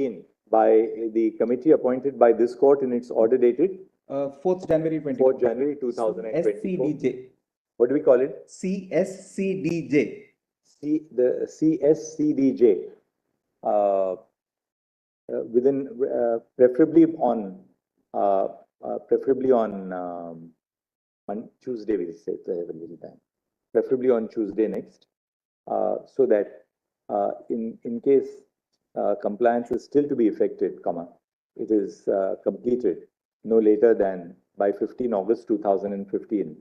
been by the committee appointed by this court in its order dated 4th January 2024. 4th January 2024. SCDJ. What do we call it? CSCDJ. The CSCDJ. Within preferably on Tuesday, we'll say, so I have a little time. Preferably on Tuesday next, so that in case compliance is still to be effected, it is completed no later than by 15 August 2015.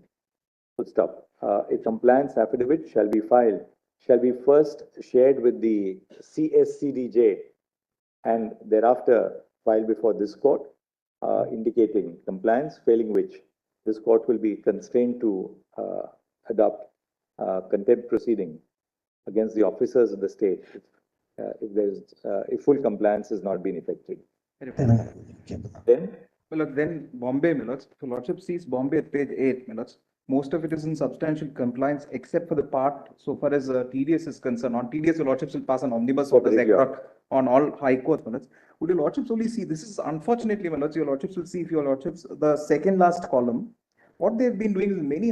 Full stop. A compliance affidavit shall be first shared with the CSCDJ and thereafter filed before this court, indicating compliance, failing which this court will be constrained to adopt contempt proceeding against the officers of the state if full compliance has not been effected. Then Bombay, Millards, if your lordship sees Bombay at page 8, Millards, most of it is in substantial compliance except for the part so far as TDS is concerned. On TDS, your lordships will pass an omnibus orders on all high courts, Millards. Would your lordships only see, this is unfortunately, Millards, your lordships will see, if your lordships, the second last column, what they've been doing is many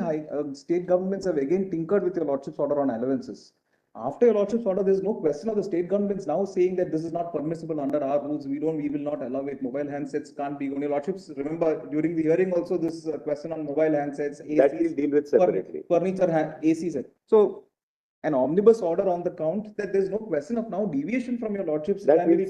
state governments have again tinkered with your lordship's order on allowances. After your lordship's order, there is no question of the state governments now saying that this is not permissible under our rules. We will not allow it. Mobile handsets can't be. Your lordships, remember during the hearing also this question on mobile handsets. ACs, that we'll deal with separately. Furniture, ACs. So an omnibus order on the count that there is no question of now deviation from your lordship's. That we'll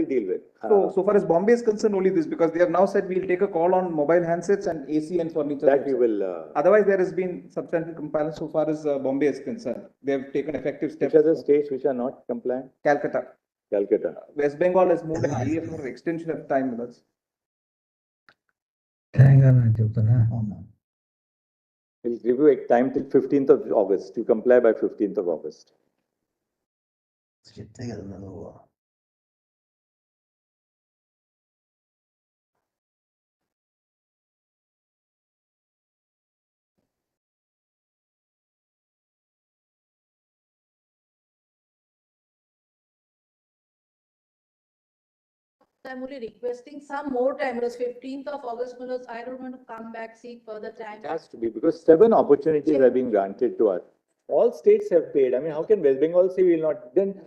deal with. So far as Bombay is concerned, only this, because they have now said we'll take a call on mobile handsets and AC and furniture. That we will. Otherwise, there has been substantial compliance so far as Bombay is concerned. They have taken effective steps. Which are the states which are not compliant? Calcutta. West Bengal has moved an IAF for extension of time with us. We'll give you a time till 15th of August to comply by 15th of August. I'm only requesting some more time. It was 15th of August. Because I don't want to come back, seek further time. It has to be, because 7 opportunities have been granted to us. All states have paid. I mean, how can West Bengal say we will not? Then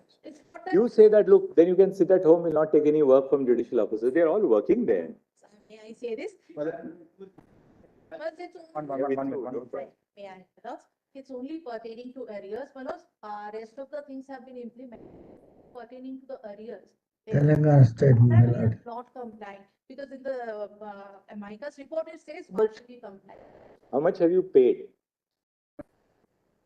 you say that, look, then you can sit at home, will not take any work from judicial officers. They are all working there. May I say this? It's only pertaining to arrears, because rest of the things have been implemented pertaining to the arrears. Telangana state not compliant, because in the Amicus report it says partially compliant. How much have you paid?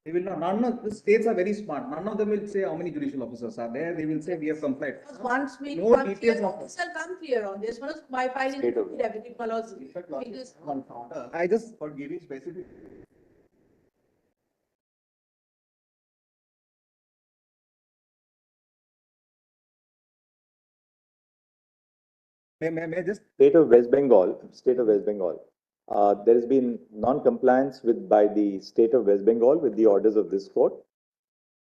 They will not. None of the states are very smart. None of them will say how many judicial officers are there. They will say we have complied. Once we no details shall come clear on this. By filing everything follows. I just for giving specific. May just State of West Bengal. There has been non-compliance by the state of West Bengal with the orders of this court.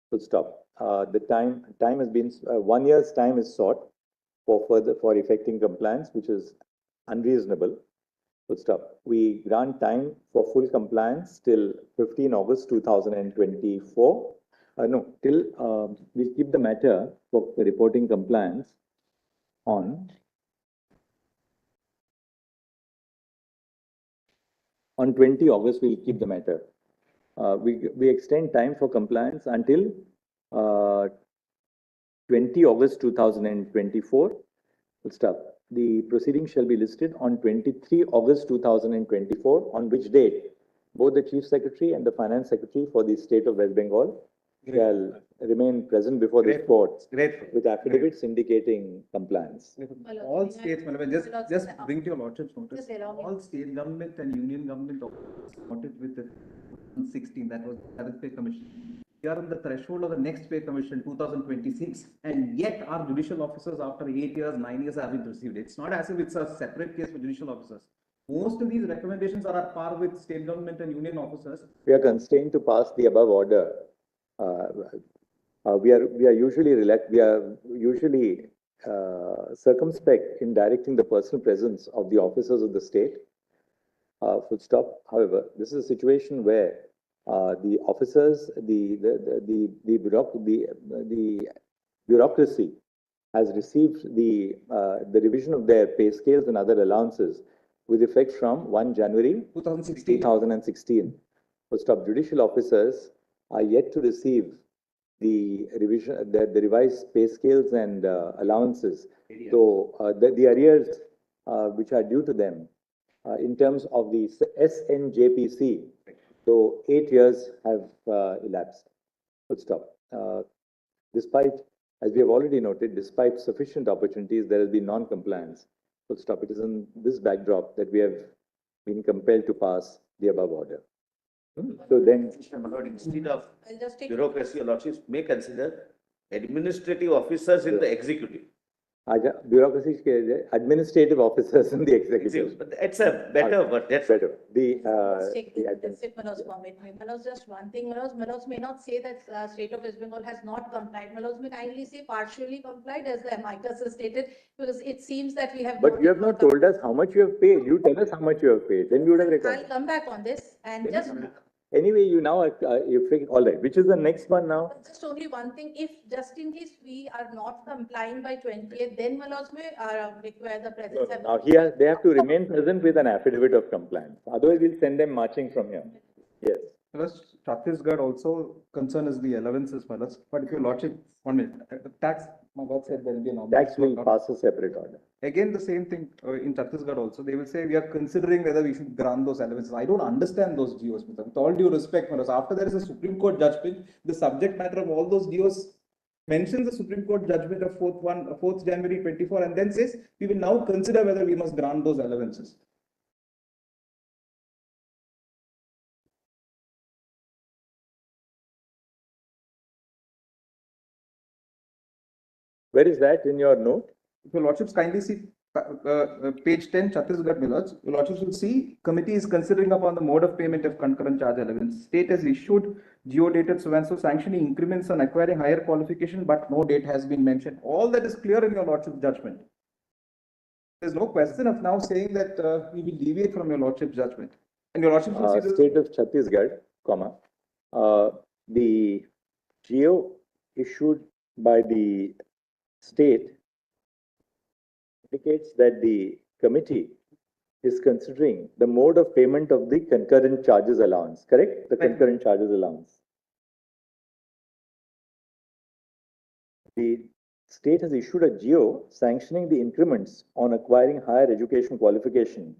Full stop. The time has been 1 year's time is sought for effecting compliance, which is unreasonable. Full stop. We grant time for full compliance till 15 August 2024. We'll keep the matter for reporting compliance on 20 August, we'll keep the matter. We extend time for compliance until 20 August 2024. Full stop. The proceedings shall be listed on 23 August 2024, on which date both the Chief Secretary and the Finance Secretary for the state of West Bengal shall remain present before this court with affidavits indicating compliance. All states, just bring to your lordship's notice. All state government and union government wanted with the 16, that was the 7th pay commission. We are on the threshold of the next pay commission 2026, and yet our judicial officers after 8 years, 9 years haven't received it. It's not as if it's a separate case for judicial officers. Most of these recommendations are at par with state government and union officers. We are constrained to pass the above order. We are usually circumspect in directing the personal presence of the officers of the state. Full stop. However, this is a situation where the officers, the bureaucracy has received the revision of their pay scales and other allowances with effect from 1 January 2016. Full stop. Judicial officers are yet to receive the revision, the revised pay scales and allowances. So the arrears which are due to them in terms of the SNJPC, so 8 years have elapsed. Full stop. Despite, as we have already noted, despite sufficient opportunities, there has been non-compliance. Full stop. It is in this backdrop that we have been compelled to pass the above order. So then, instead of I'll just take. bureaucracy, your lordships may consider administrative officers in the executive. bureaucracy, administrative officers in the executive. But it's a better, but that's Better. Let's take The this if Manoj permit me. Manoj, just one thing, Manoj may not say that state of West Bengal has not complied. Manoj may kindly say partially complied as the amicus has stated, because it seems that we have. But you have not told us how much you have paid. You tell us how much you have paid. Then we would have I'll recorded. come back on this and just. Anyway, you now, you figure, all right, which is the next one now? Just only one thing, if just in case we are not complying by 28th, then Manoj may require the presence. Now, they have to remain present with an affidavit of compliance. Otherwise, we'll send them marching from here. Yes. Plus, Chhattisgarh also concern is the allowances, Malas. But if your lordship, 1 minute, tax, my God said there will be an Tax will pass a separate order. Again, the same thing in Chhattisgarh also. They will say we are considering whether we should grant those allowances. I don't understand those GOs. With all due respect, Malas. After there is a Supreme Court judgment, the subject matter of all those GOs mentions the Supreme Court judgment of 4th January 24 and then says we will now consider whether we must grant those allowances. Where is that in your note? If your lordships kindly see page 10, Chhattisgarh Millets, your lordships will see committee is considering upon the mode of payment of concurrent charge allowance. State has issued geo dated so and so sanctioning increments on acquiring higher qualification, but no date has been mentioned. All that is clear in your lordship's judgment. There's no question of now saying that we will deviate from your lordship's judgment. And your lordship will see this. State of Chhattisgarh, comma, the geo issued by the state indicates that the committee is considering the mode of payment of the concurrent charges allowance, correct? The concurrent charges allowance. The state has issued a GO sanctioning the increments on acquiring higher education qualification,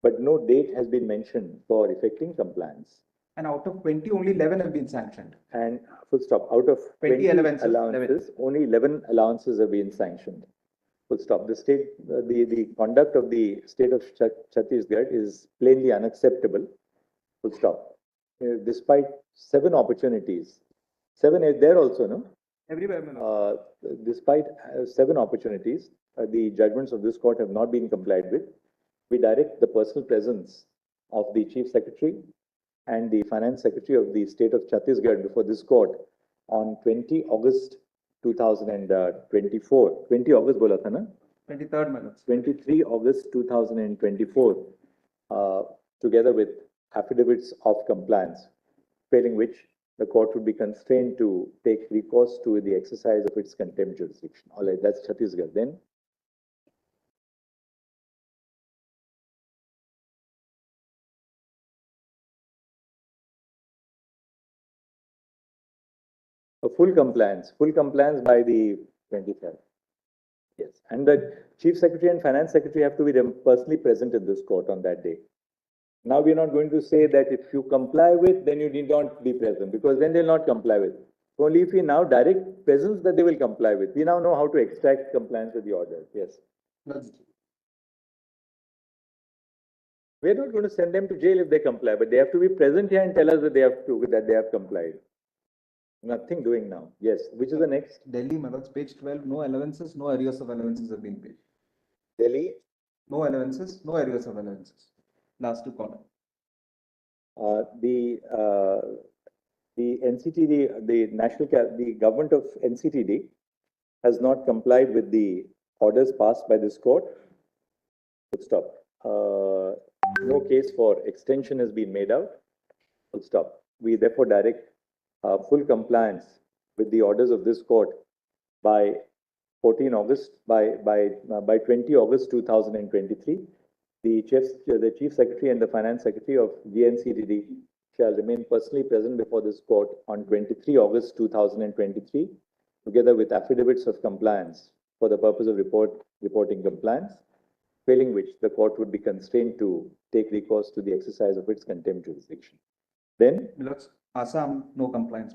but no date has been mentioned for effecting compliance. And out of 20, only 11 have been sanctioned. And full stop, out of 20 allowances, only 11 allowances have been sanctioned. Full stop. The state, the conduct of the state of Chhattisgarh is plainly unacceptable. Full stop. Despite 7 opportunities, 7 is there also, no? Everywhere. Despite 7 opportunities, the judgments of this court have not been complied with. We direct the personal presence of the Chief Secretary and the Finance Secretary of the state of Chhattisgarh before this court on 20 August 2024. 20 August bola tha na? 23rd minutes. 23 August 2024, together with affidavits of compliance, failing which the court would be constrained to take recourse to the exercise of its contempt jurisdiction. All right, that's Chhattisgarh. Then a full compliance by the 23rd. Yes, and the Chief Secretary and Finance Secretary have to be personally present in this court on that day. Now we are not going to say that if you comply with, then you need not be present, because then they'll not comply with. Only if we now direct presence that they will comply with. We now know how to extract compliance with the order. Yes. We're not going to send them to jail if they comply, but they have to be present here and tell us that they have complied. Nothing doing now. Yes. Which is the next? Delhi, Maharaj, page 12, no allowances, no arrears of allowances have been paid. Delhi? No allowances, no arrears of allowances. Last 2 column. The NCTD, the government of NCTD has not complied with the orders passed by this court, full stop. No case for extension has been made out, full stop. We therefore direct full compliance with the orders of this court by 14 August, by 20 August 2023. The Chief Secretary and the Finance Secretary of GNCDD shall remain personally present before this court on 23 August 2023, together with affidavits of compliance for the purpose of reporting compliance, failing which the court would be constrained to take recourse to the exercise of its contempt jurisdiction. Then, Assam, no compliance.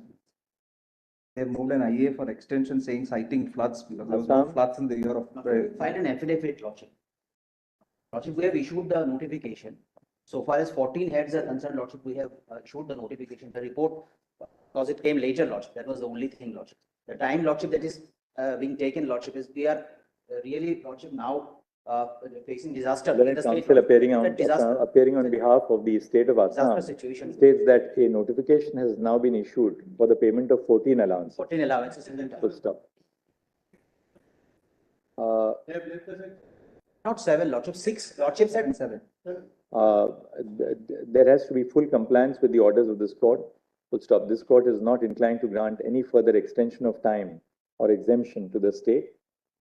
They have moved an IA for extension saying citing floods because there was no Assam? floods in the year of. Filed an affidavit, Lordship. Lordship, we have issued the notification. So far as 14 heads are concerned, Lordship, we have issued the notification, the report, because it came later, Lordship. That was the only thing, Lordship. The time, Lordship, that is being taken, Lordship, is we are really, Lordship, now facing disaster. Learned Counsel appearing on behalf of the state of Assam states that a notification has now been issued for the payment of 14 allowances. 14 allowances in the Full stop. Not 7, Lordship, 6. Lordship said 7. There has to be full compliance with the orders of this court. Full stop. This court is not inclined to grant any further extension of time or exemption to the state.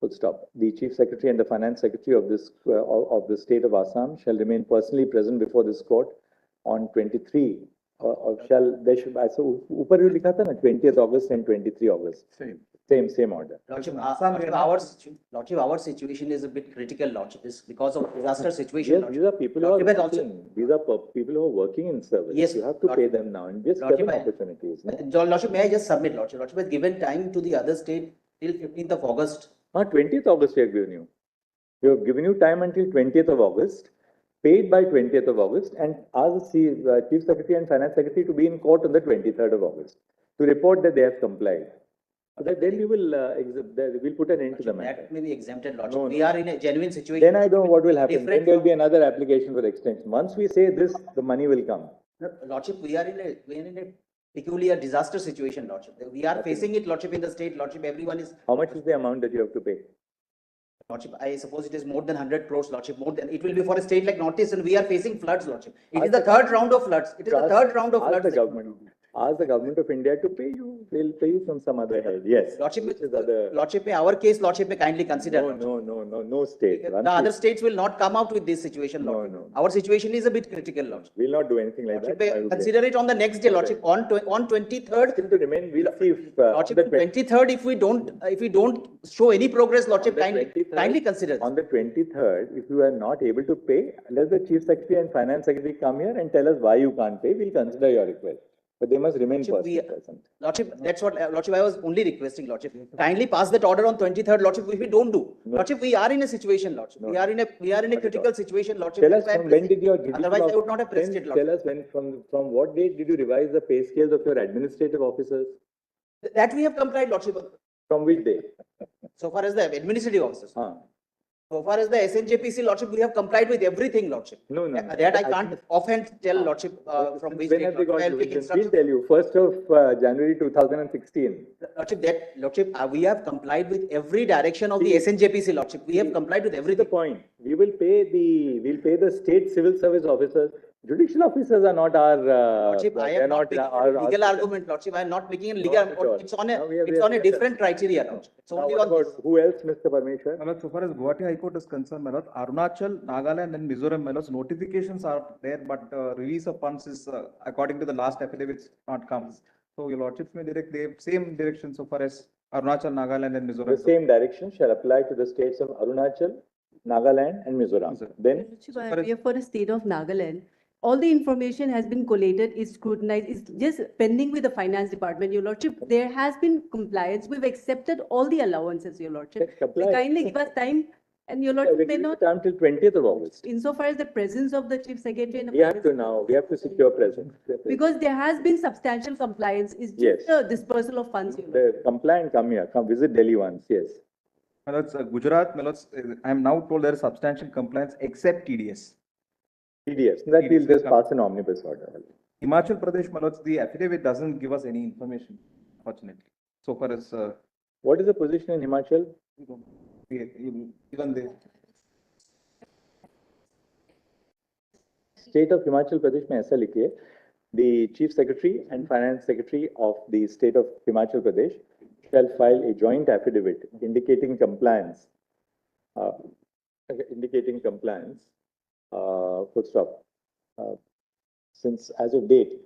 Full stop. The Chief Secretary and the Finance Secretary of the state of Assam shall remain personally present before this court on 23. So, ऊपर जो लिखा था ना 20th August and 23 August. Same order. Lordship, our situation is a bit critical, Lordship, is because of disaster situation. Yes, these are people who are working. These are people who are working in service. Yes, you have to pay them now and just give them opportunities. Lordship, may I just submit, Lordship? Lordship has given time to the other state till 15th of August. 20th August we have given you. We have given you time until 20th of August, paid by 20th of August, and asked the Chief Secretary and Finance Secretary to be in court on the 23rd of August to report that they have complied. So that then we will we'll put an end to the matter. That may be exempted, Lordship. We are in a genuine situation. Then I don't know what will happen. Then there will be another application for extension. Once we say this, the money will come. Lordship, we are in a peculiar disaster situation, Lordship. We are facing it, Lordship, in the state, Lordship. Everyone is. How much is the amount that you have to pay? Lordship, I suppose it is more than 100 crores, Lordship. More than it will be for a state like Northeast, and we are facing floods, Lordship. It is the third round of floods. It is the third round of floods. Ask the government of India to pay you. They'll pay you from some other head. Yes. Lordship, our case, Lordship, may kindly consider. No state. The other states will not come out with this situation, Lordship. No. Our situation is a bit critical, Lordship. We'll not do anything like that. Consider it on the next day, Lordship. On 23rd. Still to remain, we'll see if Lordship, 23rd, if we don't show any progress, Lordship, kindly consider. On the 23rd, if you are not able to pay, let the Chief Secretary and Finance Secretary come here and tell us why you can't pay. We'll consider your request. But they must remain present. Lordship, that's what, Lordship, I was only requesting, Lordship. Kindly pass that order on 23rd, Lordship, if we don't do. Lordship, we are in a situation, Lordship. We are in a critical situation, Lordship. Tell us from when did your otherwise I would not have pressed it, Lordship. Tell us when, from what date did you revise the pay scales of your administrative officers? That we have complied, Lordship. From which day? So far as the administrative officers. So far as the SNJPC, Lordship, we have complied with everything, Lordship. No. That I can't offhand tell, Lordship, from which date. When have they got revisions? We'll tell you. 1st of January 2016. Lordship, we have complied with every direction of the SNJPC, Lordship. We have complied with everything. The point. We'll pay the state civil service officers. Judicial officers are not our. Lordship, I am not making a legal argument, Lordship. I am not making a legal. It's on a different criteria, Lordship. It's only on this. Who else, Mr. Parmeshwar? So far as Guwahati High Court is concerned, my lord, Arunachal, Nagaland and Mizoram, my lords, notifications are there, but release of funds is, according to the last affidavits, not comes. So your lordships may direct the same direction so far as Arunachal, Nagaland and Mizoram. The same direction shall apply to the states of Arunachal, Nagaland and Mizoram. Then, for the state of Nagaland, all the information has been collated, is scrutinized, is just pending with the finance department, your lordship. There has been compliance. We've accepted all the allowances, your lordship. Kindly give us time, and your lordship may not. Time till 20th of August. Insofar as the presence of the chief secretary and we have to secure presence. Because there has been substantial compliance. It's just a dispersal of funds. The compliant come here, come visit Delhi once, yes. My lords, Gujarat, my lords, I am now told there is substantial compliance except TDS. TDS, that we'll just pass an omnibus order. Himachal Pradesh, my lords, the affidavit doesn't give us any information, fortunately. So far as What is the position in Himachal? Even they. State of Himachal Pradesh में ऐसा लिखिए, the Chief Secretary and Finance Secretary of the State of Himachal Pradesh shall file a joint affidavit indicating compliance, full stop. Since as of date,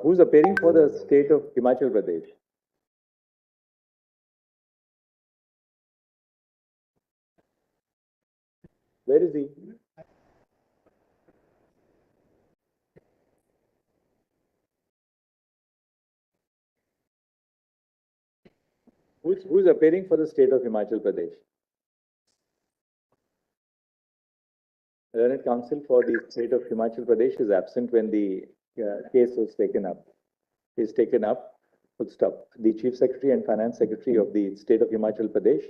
who's appearing for the State of Himachal Pradesh? Where is he? Who's appearing for the State of Himachal Pradesh? Learned Counsel for the State of Himachal Pradesh is absent when the case was taken up. Is taken up. Full stop. The Chief Secretary and Finance Secretary of the State of Himachal Pradesh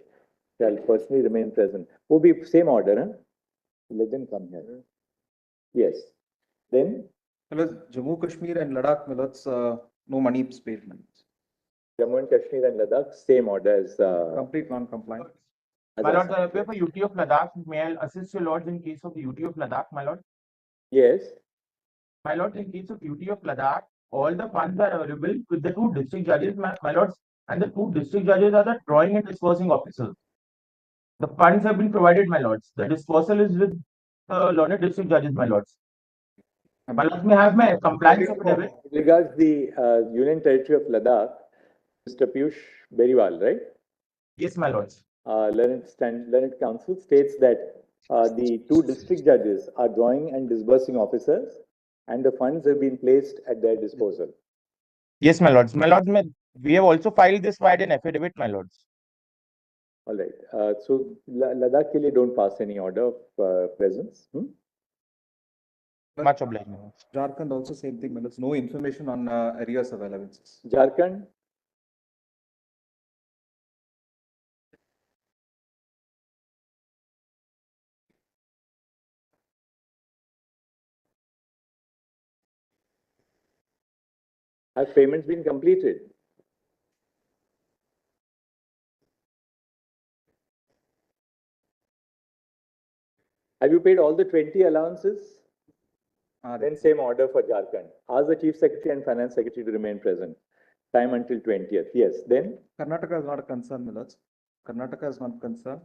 shall personally remain present. Will be same order, huh? Let them come here. Yes. Then Jammu, Kashmir and Ladakh, no money is paid. Jammu and Kashmir and Ladakh, same order as Complete non-compliant. My lord, the appeal for UT of Ladakh, may I assist your lords in case of the UT of Ladakh, my lord? Yes. My lord, in case of UT of Ladakh, all the funds are available with the two district judges, my lords, and the two district judges are the drawing and dispersing officers. The funds have been provided, my lords. The dispersal is with the learned district judges, my lords. My lords, may I have my compliance affidavit? Regards the Union Territory of Ladakh, Mr. Piyush Beriwal, right? Yes, my lords. Learned Counsel states that the two district judges are drawing and disbursing officers, and the funds have been placed at their disposal. Yes, my lords. My lords, we have also filed this via an affidavit, my lords. All right. So Ladakh ke liye don't pass any order of presence. Much obliged, my lords. Jharkhand also same thing, there's no information on arrears of allowances. Jharkhand. Have payments been completed? Have you paid all the 20 allowances? Then same order for Jharkhand. Ask the Chief Secretary and Finance Secretary to remain present. Time until 20th. Yes. Then Karnataka is not a concern, my lords. Karnataka is not concerned.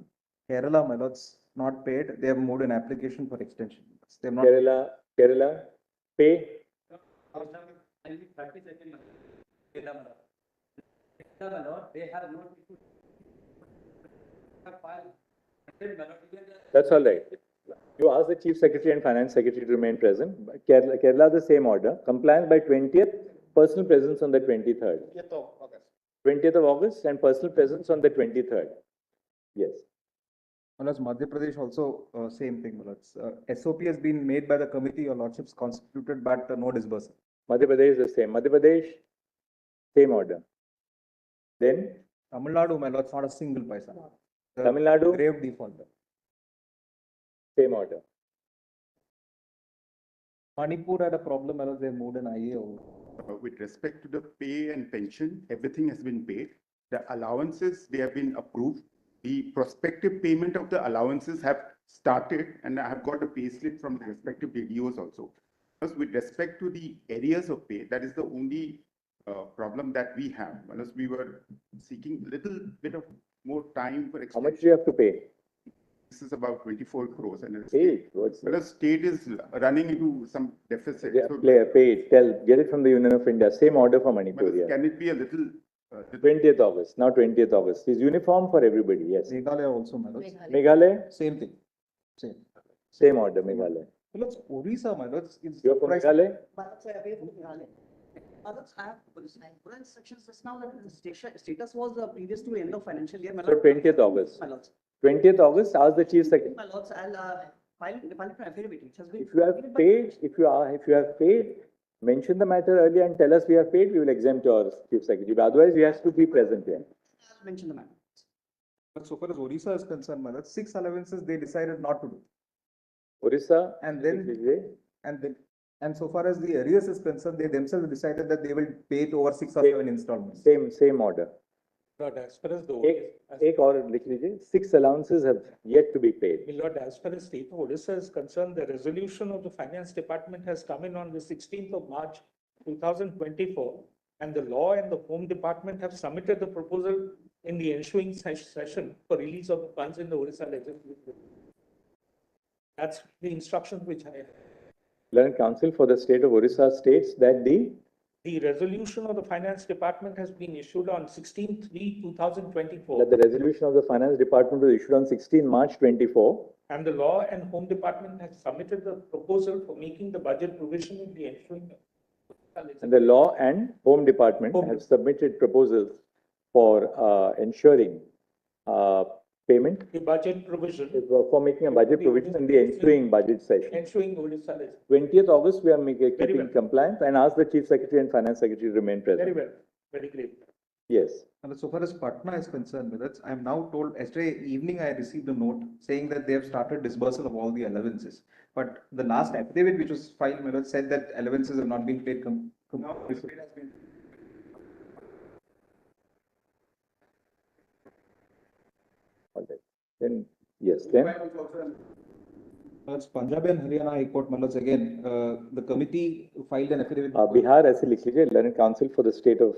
Kerala, my lords, not paid. They have moved an application for extension. They have not. Kerala, pay. That's all right. You ask the Chief Secretary and Finance Secretary to remain present. Kerala, the same order. Compliance by 20th, personal presence on the 23rd. 20th of August and personal presence on the 23rd. Yes. Unless Madhya Pradesh also same thing, my lords. SOP has been made by the committee, your lordships constituted, but no disbursal. Madhya Pradesh is the same. Madhya Pradesh, same order. Then Tamil Nadu, my lords, not a single paisa. Tamil Nadu, Grave default. same order. Manipur had a problem, my lords, they moved an IA over. With respect to the pay and pension, everything has been paid. The allowances, they have been approved. The prospective payment of the allowances have started, and I have got a payslip from the respective DDOs also. Because with respect to the areas of pay, that is the only problem that we have. Unless we were seeking a little bit of more time for How much do you have to pay? This is about 24 crores. And the state is running into some deficit. Yeah, So get it from the Union of India. Same order for Manipur. Yeah. can it be a little 20th August, now 20th August. It's uniform for everybody, yes. Meghalaya also, my lords. Meghalaya, Same thing. same order, Meghalaya. My lords, Orissa, my lords, is You're from Meghalaya? I have instructions just now that the status was previous to end of financial year. So 20th August. My lords, 20th August, ask the Chief Secretary. my lords, I'll file an affidavit which has been. If you have paid, if you have paid, mention the matter earlier and tell us we have paid, we will exempt your Chief Secretary. But otherwise, you have to be present here. I'll mention the matter. But so far as Orissa is concerned, my lords, 6 allowances they decided not to do. Orissa, And then so far as the arrears is concerned, they themselves decided that they will pay it over 6 or 7 installments. same order. But as far as the, एक और लिख लीजिए, 6 allowances have yet to be paid. Lord, as far as state of Odisha is concerned, the resolution of the finance department has come in on the 16th of March 2024, and the law and the home department have submitted the proposal in the ensuing session for release of the funds in the Odisha legislature. That's the instruction which I have. Learned Council for the state of Orissa states that The resolution of the finance department has been issued on 16/3/2024. that the resolution of the finance department was issued on 16 March 24. And the law and home department has submitted the proposal for making the budget provision in the ensuing. And the law and home department have submitted proposals for ensuring payment The budget provision. for making a budget provision in the ensuing budget session. Ensuing Odisha legislature. 20th August, we are keeping well. compliance and ask the Chief Secretary and Finance Secretary to remain present. Very well, very great. Yes. And so far as Patna is concerned with it, I am now told, yesterday evening I received a note saying that they have started disbursal of all the allowances. But the last affidavit which was filed, Milord, said that allowances have not been paid. All right. Then, yes, then. It's Punjab and Haryana High Court, Milord, again, the committee filed an affidavit. Bihar, as लिख लीजिए, Learned Council for the state of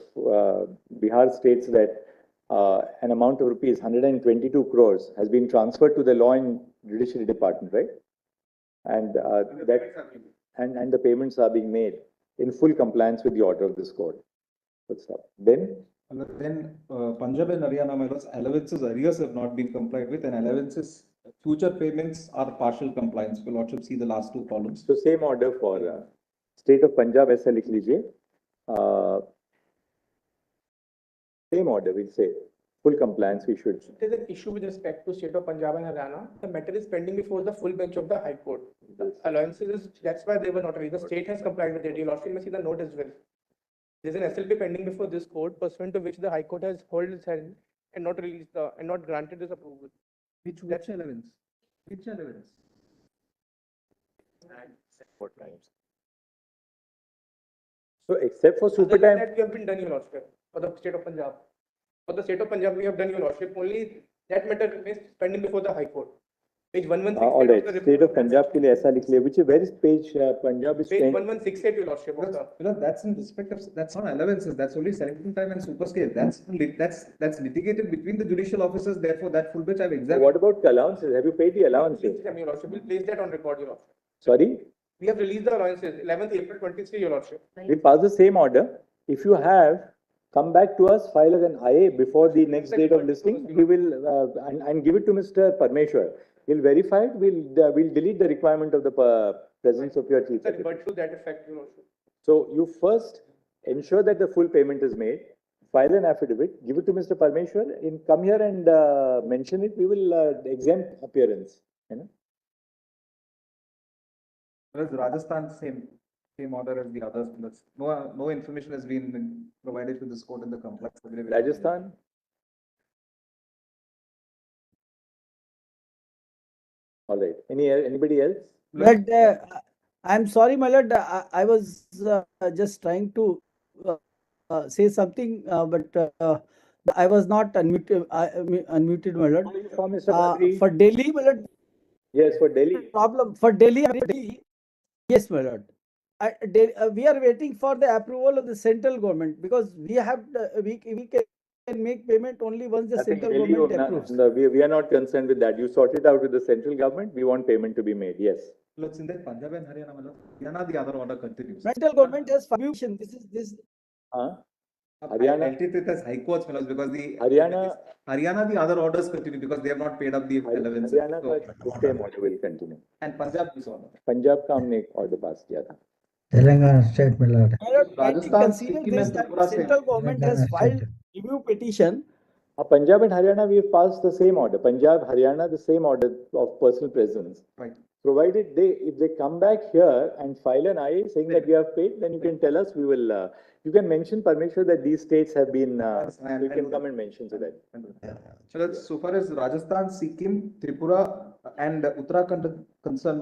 Bihar states that an amount of rupees 122 crores has been transferred to the Law and Judiciary Department, right? And and the payments are being made in full compliance with the order of this court. Good stuff. Then Punjab and Haryana, Milord, allowances arrears have not been complied with, and allowances future payments are partial compliance. Will Lordship see the last two columns? so same order for state of Punjab, ऐसा लिख लीजिए. Same order, we'll say full compliance we should. There's an issue with respect to state of Punjab and Haryana. The matter is pending before the full bench of the High Court. The allowances, that's why they were not released. The state has complied with it. Your Lordship may see the note as well. There's an SLP pending before this court, pursuant to which the High Court has held its hearing and not released and not granted this approval. Which allowance? Which allowance? So except for super Other than time, that, we have been done, Your Lordship, for the state of Punjab. For the state of Punjab, we have done, Your Lordship. Only that matter remains pending before the High Court. Page 1168. all right, of the state report of Punjab के लिए ऐसा लिख लिया. Which where is page Punjab is Page 10. 1168, Your Lordship. of the- Because that's in respect of, that's not allowances, that's only selecting time and superscale. That's litigated between the judicial officers, therefore that full bench I've examined. What about allowances? Have you paid the allowances? Your Lordship, we'll place that on record, Your Lordship. Sorry, We have released the allowances, 11th April 23, Your Lordship. we pass the same order. If you have, come back to us, file an IA before the next date of listing. We will and give it to Mr. Parmeshwar. He'll verify it. We'll delete the requirement of the presence of your chief Sir, secretary. but to that effect, Your Lordship. So you first ensure that the full payment is made, file an affidavit, give it to Mr. Parmeshwar, come here and mention it. We will exempt appearance. You know? Whereas Rajasthan, same order as the others. No information has been provided to this court in the complex. Rajasthan. All right. Anybody else? But I'm sorry, my lord, I was just trying to say something, but I was not unmuted, my lord. For Mr. Badri. For Delhi, my lord, Yes, for Delhi. problem for Delhi, yes, my lord. We are waiting for the approval of the central government because we have we can make payment only once the I think central Delhi, government approves. no, we are not concerned with that. You sort it out with the central government. We want payment to be made. Yes. Looks in that Punjab and Haryana, the other order continues. Central government has permission. This. Haryana. It as high courts, because the Haryana, the other orders continue because they have not paid up the allowances. Haryana का same order will continue. And Punjab is order. Punjab का हमने एक order pass किया था. Telangana state, my lord. Rajasthan, Consider Sikkim this and that Tripura central government has filed review petition. Punjab and Haryana, we have passed the same order. Punjab, Haryana, the same order of personal presence. Right. Provided if they come back here and file an IA saying that we have paid, then you can tell us, we will, you can mention Parmeshwar that these states have been, you can come and mention to that. So far as Rajasthan, Sikkim, Tripura and Uttarakhand are concerned,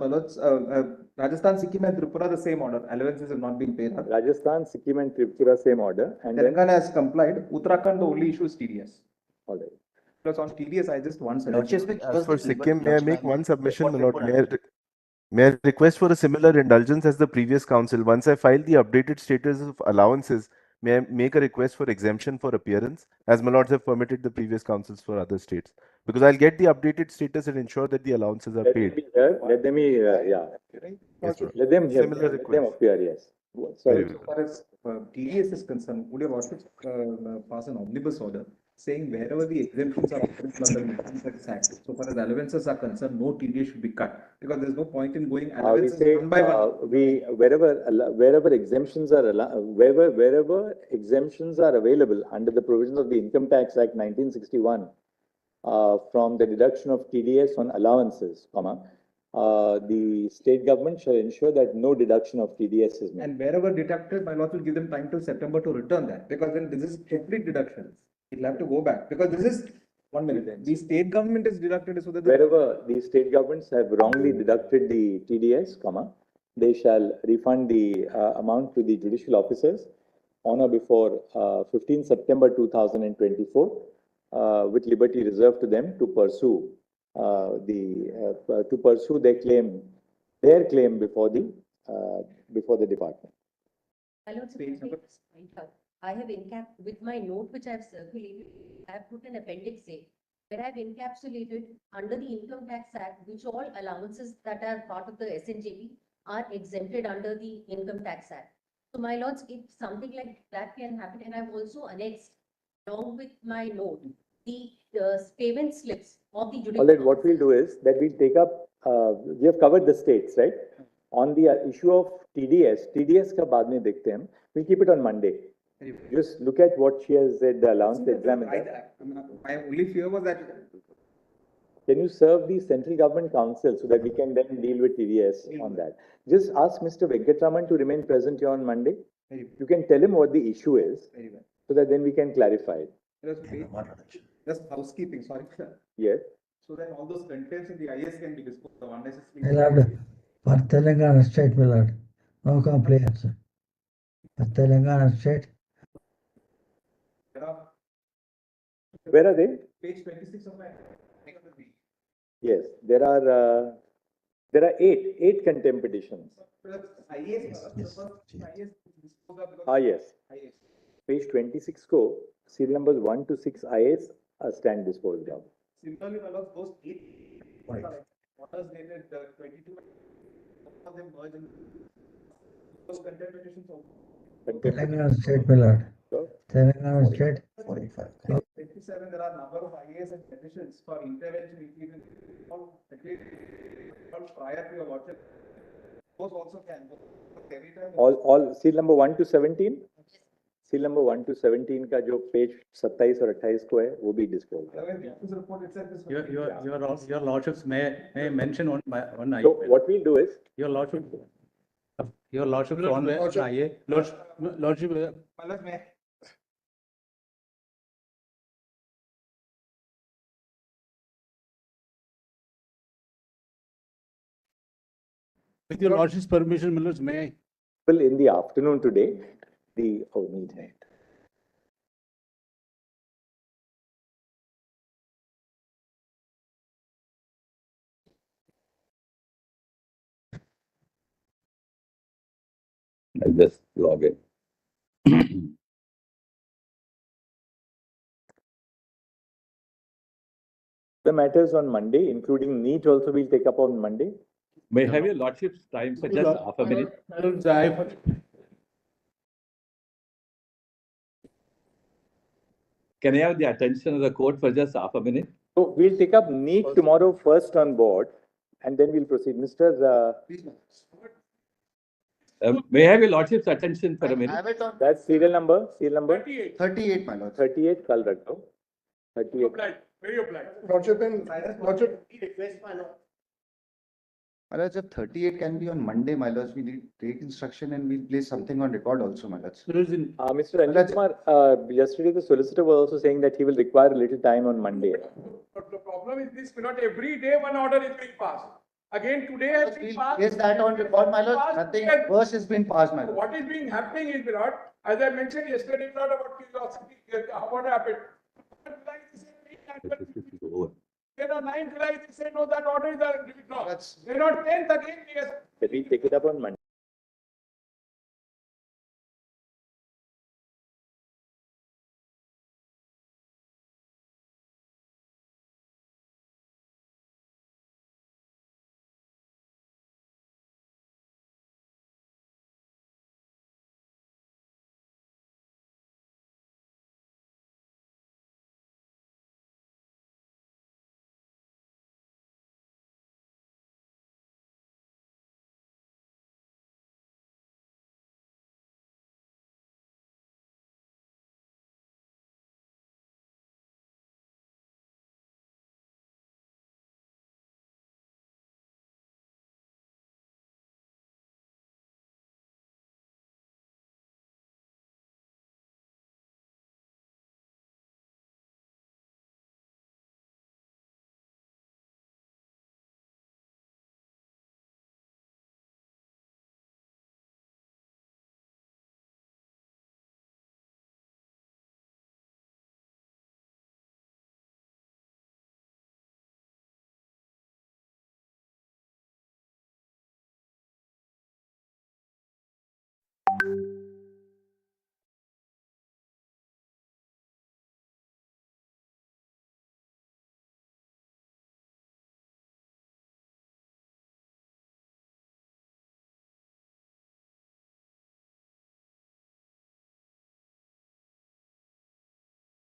Rajasthan, Sikkim and Tripura, the same order. Allowances have not been paid. Rajasthan, Sikkim and Tripura, same order. And Telangana has complied. Uttarakhand, the only issue is TDS. All right. Plus on TDS, I just one Lordship, suggestion. As for Sikkim, may I make one submission, my lord? Report. May I request for a similar indulgence as the previous council? Once I file the updated status of allowances, may I make a request for exemption for appearance, as my lords have permitted the previous councils for other states? Because I'll get the updated status and ensure that the allowances are Let them paid. be here, let them be, yeah, Yes, my lord. let them here, Similar let them request. appear, yes. Sorry. Very As far as TDS is concerned, would your lordship pass an omnibus order saying wherever the exemptions are applicable under the Income Tax Act, so far as allowances are concerned, no TDS should be cut, because there's no point in going We allowances say, one by one. wherever exemptions are, wherever exemptions are available under the provisions of the Income Tax Act 1961, from the deduction of TDS on allowances, the state government shall ensure that no deduction of TDS is made. And wherever deducted, my lord will give them time till September to return that, because then this is complete deduction. It'll have to go back, because this is, 1 minute, the state government is deducted so that the. Wherever the state governments have wrongly deducted the TDS, they shall refund the amount to the judicial officers on or before 15 September 2024, with liberty reserved to them to pursue their claim before the department. I have with my note which I have circulated, I have put an appendix A, where I have encapsulated under the Income Tax Act, which all allowances that are part of the SNJP are exempted under the Income Tax Act. So my lords, if something like that can happen, and I've also annexed along with my note, the payment slips of the judicial. All right, what we'll do is that we'll take up, we have covered the states, right? On the issue of TDS ka baad mein dekhte hain. We'll keep it on Monday. Just look at what she has said, the allowance exam. My only fear was that. Can you serve the central government council so that we can then deal with TDS on that? Just ask Mr. Venkatraman to remain present here on Monday. You can tell him what the issue is, so that then we can clarify it. Just housekeeping, sorry. Yes. So then all those contents in the IS can be disposed of unnecessarily. For Telangana state, my lord, no complaints. For Telangana state. Where are they? Page 26 of my. Yes, there are eight contempt petitions. Yes. Page 26 ko, serial numbers 1 to 6 IS stand disposed of. Similarly, my lord, those 8 orders dated 22, all of them merge in those contempt petitions. Telangana state, my lord. Telangana state. 57, there are number of IAS and petitions for intervention including all prior to your lordship. Those also can. Every time. All serial number 1 to 17? Serial number 1 to 17 का जो page 27 और 28 को है वो भी dispose Your lordships may mention on IA. So what we'll do is Your lordship on IA. Lordship. With your lordship's permission, Millers, may I? Well, in the afternoon today, NEET. I'll just log in. The matters on Monday, including NEET also we'll take up on Monday. May I have your lordship's time for just half a minute? Can I have the attention of the court for just half a minute? So we'll take up NEET tomorrow first on board, and then we'll proceed. Mr. May I have your lordship's attention for a minute? That's serial number. 38, my lord. 38, kal rakh do. 38. Very obliged. Lordship, Request, my lord. my lords, if 38 can be on Monday, my lords, we need take instruction and we'll place something on record also, my lords. Mr. Ranjit Kumar, yesterday the solicitor was also saying that he will require a little time on Monday. But the problem is this, not every day one order is being passed. Again, today has been passed. Yes, that on record, my lords, nothing worse has been passed, my lord. What is being happening is, my lord, as I mentioned yesterday, not about curiosity, what happened. Then on 9th July, they say, no, that order is withdrawn. Then on 10th again, yes. Can we take it up on Monday?